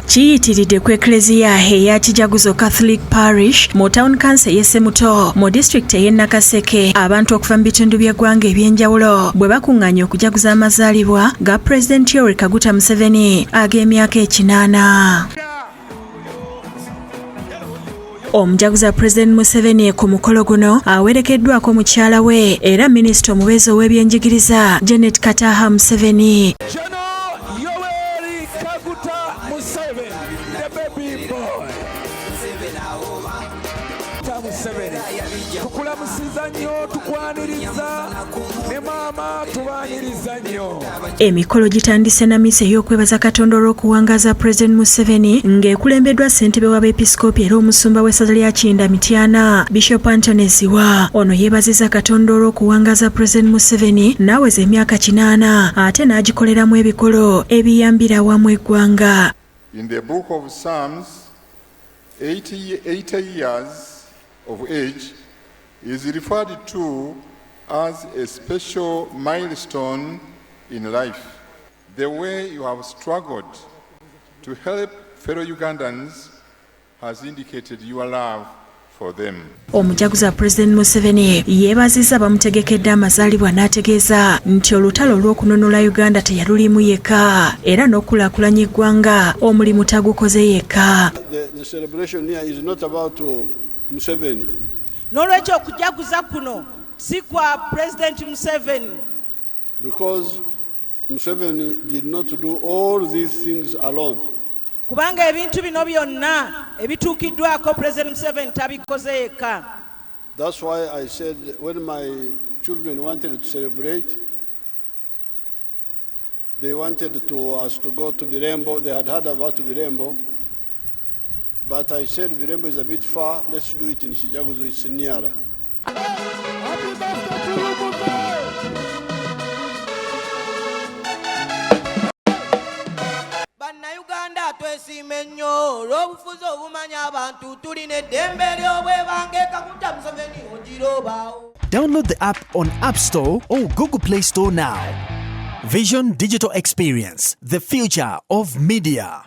Kiyitiridde ku Eklezia eya Kijaguzo Catholic Parish mu Town Council y'e Semuto mu district y'e Nakaseke abantu okuva mu bitundu by'eggwanga ebyenjawulo bwe bakuŋŋaanya okujaguza amazaalibwa ga President Yoweri Kaguta Museveni ag'emyaka 80. Omujaguza President Museveni ku mukolo guno awerekeddwako mukyala we era minisita omubeezi ow'ebyenjigiriza Janet Kataha Museveni. Emikolo gitandise na misa ey'okwebaza Katonda olw'okuwangaza President Museveni ng'ekulembeddwa ssentebe w'abeepisikoopi era omusumba w'essaza lya Kinda Mityana Bishop Anthony Ziwa. Ono yeebazizza Katonda olw'okuwangaza President Museveni n'aweza emyaka 80 ate n'agikoleramu ebikolo ebiyambira awamu eggwanga. In the book of Psalms, 80 years of age is referred to as a special milestone in life. The way you have struggled to help fellow Ugandans has indicated your love for them. Omujaguza President Museveni yeebazizza bamutegekedde amazaalibwa n'ategeeza nti olutalo olw'okununula Uganda teyalulimu yekka era n'okulaakulanya eggwanga omulimu tagukoze yekka. The celebration here is not about Museveni. N'olwekyo okujaguza kuno si kwa President Museveni. Because Museveni did not do all these things alone. Kubanga ebintu bino byonna ebituukiddwako President Museveni tabikoze yekka. That's why I said when my children wanted to celebrate, they wanted us to go to Virembo. They had heard about Virembo. But I said Virembo is a bit far. Let's do it in Kijaguzo. It's nearer. Happy birthday to you, Uganda twesiime nnyo olw'obufuzi obumanya abantu tulina eddembe ly'obwebange Kaguta Museveni ogirobaawo. Download the app on App Store or Google Play Store now. Vision Digital Experience, the future of media.